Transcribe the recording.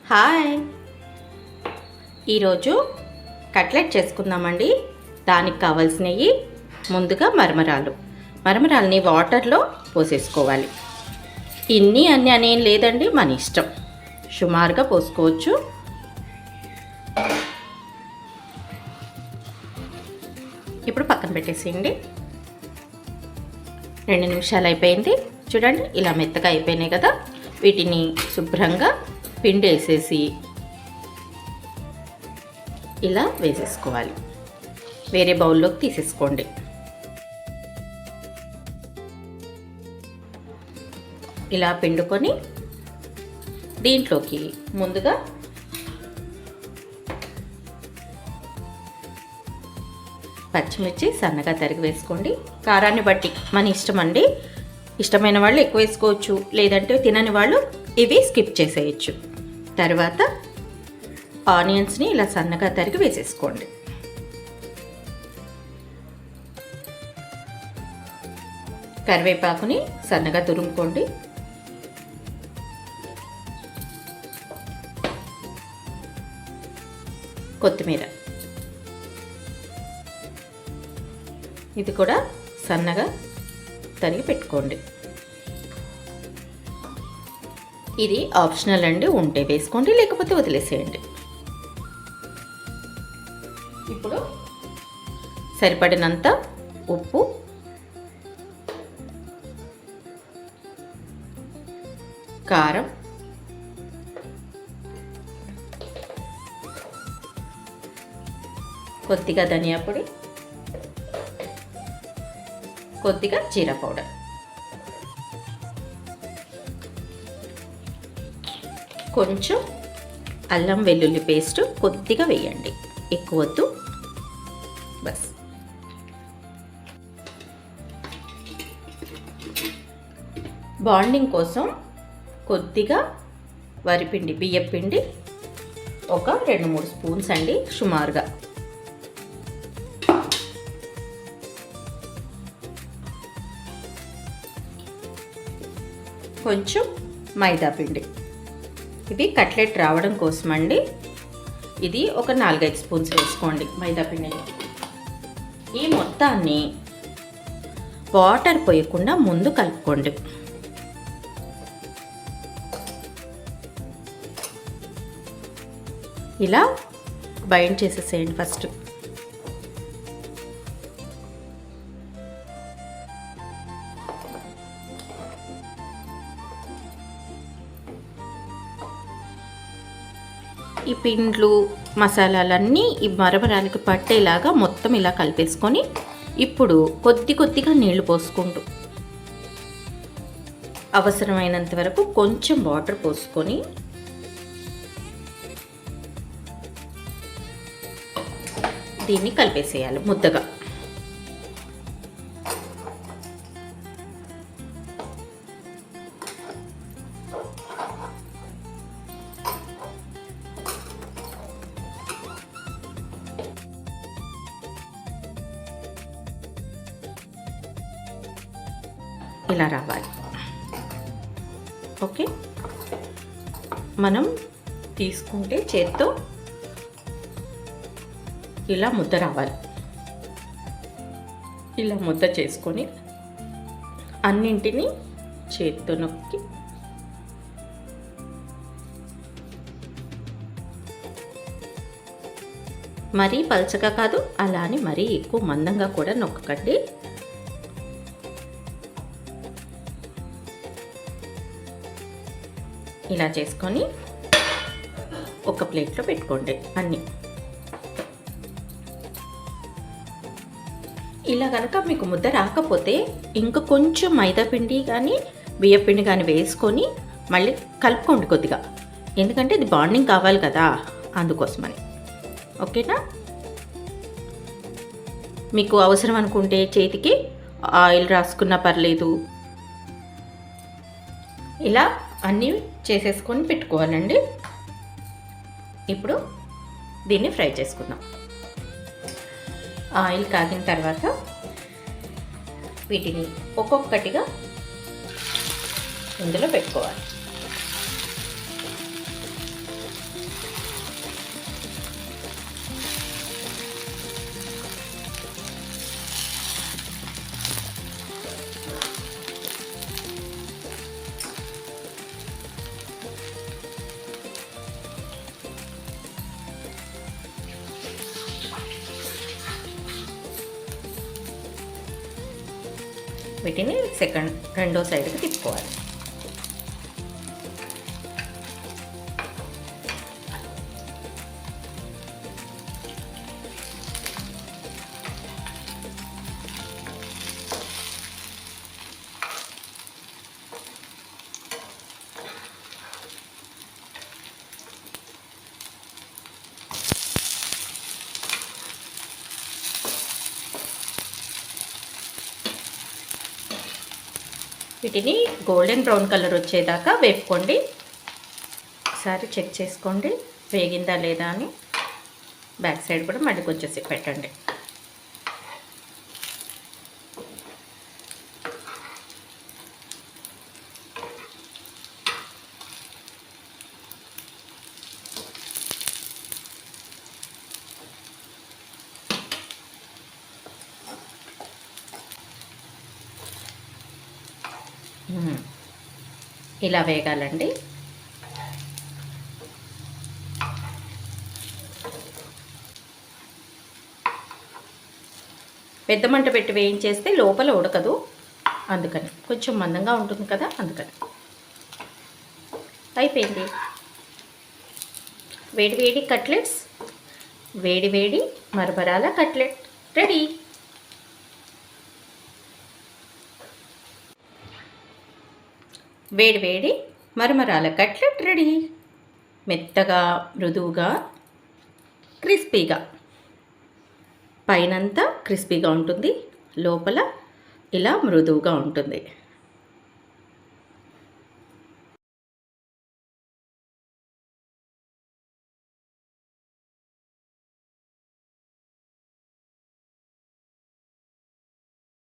Hi, ఈరోజు cutlet చేసుకుందామండి. దానికి కావాల్సినవి ముందుగా మరమరాలని వాటర్లో పోసేసుకోవాలి. అన్నీ అనేం లేదండి, మన ఇష్టం, సుమారుగా పోసుకోవచ్చు. ఇప్పుడు పక్కన పెట్టేసేయండి. 2 నిమిషాలు అయిపోయింది. చూడండి, ఇలా మెత్తగా అయిపోయినాయి కదా. వీటిని శుభ్రంగా పిండి వేసేసి ఇలా వేసేసుకోవాలి. వేరే బౌల్లోకి తీసేసుకోండి. ఇలా పిండుకొని దీంట్లోకి ముందుగా పచ్చిమిర్చి సన్నగా తరిగి వేసుకోండి. కారాన్ని బట్టి మన ఇష్టం అండి. ఇష్టమైన వాళ్ళు ఎక్కువ వేసుకోవచ్చు, లేదంటే తినని వాళ్ళు ఇవి స్కిప్ చేసేయచ్చు. తర్వాత ఆనియన్స్ని ఇలా సన్నగా తరిగి వేసేసుకోండి. కరివేపాకుని సన్నగా తురుముకోండి. కొత్తిమీర ఇది కూడా సన్నగా తరిగి పెట్టుకోండి. ఇది ఆప్షనల్ అండి, ఉంటే వేసుకోండి, లేకపోతే వదిలేసేయండి. ఇప్పుడు సరిపడినంత ఉప్పు, కారం, కొద్దిగా ధనియా పొడి, కొద్దిగా జీరా పౌడర్, కొంచెం అల్లం వెల్లుల్లి పేస్ట్ కొద్దిగా వేయండి, ఎక్కువ వద్దు. బస్ బాండింగ్ కోసం కొద్దిగా వరిపిండి, బియ్యపిండి ఒక 2-3 స్పూన్స్ అండి, సుమారుగా. కొంచెం మైదా పిండి. ఇది కట్లెట్ రావడం కోసం అండి. ఇది ఒక 4-5 స్పూన్స్ వేసుకోండి మైదా పిండిని. ఈ మొత్తాన్ని వాటర్ పోయకుండా ముందు కలుపుకోండి. ఇలా బైండ్ చేసేసేయండి ఫస్ట్. ఈ పిండ్లు మసాలాలన్నీ ఈ మరమరానికి పట్టేలాగా మొత్తం ఇలా కలిపేసుకొని ఇప్పుడు కొద్దిగా నీళ్లు పోసుకుంటూ అవసరమైనంత వరకు కొంచెం వాటర్ పోసుకొని దీన్ని కలిపేసేయాలి ముద్దగా. ఇలా రావాలి. ఓకే, మనం తీసుకుంటే చేత్తో ఇలా ముద్ద రావాలి. ఇలా ముద్ద చేసుకొని అన్నింటినీ చేత్తో నొక్కి మరీ పలచగా కాదు, అలా అని మరీ ఎక్కువ మందంగా కూడా నొక్కకండి. ఇలా చేసుకొని ఒక ప్లేట్లో పెట్టుకోండి అన్నీ. ఇలా కనుక మీకు ముద్ద రాకపోతే ఇంకా కొంచెం మైదా పిండి కానీ బియ్యపిండి కానీ వేసుకొని మళ్ళీ కలుపుకోండి కొద్దిగా, ఎందుకంటే ఇది బాండింగ్ కావాలి కదా, అందుకోసమని. ఓకేనా? మీకు అవసరం అనుకుంటే చేతికి ఆయిల్ రాసుకున్నా పర్లేదు. ఇలా అన్నీ చేసేసుకొని పెట్టుకోవాలండి. ఇప్పుడు దీన్ని ఫ్రై చేసుకుందాం. ఆయిల్ కాగిన తర్వాత వీటిని ఒక్కొక్కటిగా ఇందులో పెట్టుకోవాలి. వీటిని రెండో సైడ్కి తిప్పుకోవాలి. వీటిని గోల్డెన్ బ్రౌన్ కలర్ వచ్చేదాకా వేపుకోండి. ఒకసారి చెక్ చేసుకోండి వేగిందా లేదా అని. బ్యాక్ సైడ్ కూడా మళ్ళీ కొంచెం పెట్టండి. ఇలా వేగాలండి. పెద్ద మంట పెట్టి వేయించేస్తే లోపల ఉడకదు, అందుకని కొంచెం మందంగా ఉంటుంది కదా, అందుకని. అయిపోయింది. వేడి వేడి కట్లెట్స్, వేడి వేడి మరమరాల కట్లెట్ రెడీ. వేడి వేడి మరమరాల కట్లెట్ రెడీ. మెత్తగా, మృదువుగా, క్రిస్పీగా, పైనంతా క్రిస్పీగా ఉంటుంది, లోపల ఇలా మృదువుగా ఉంటుంది.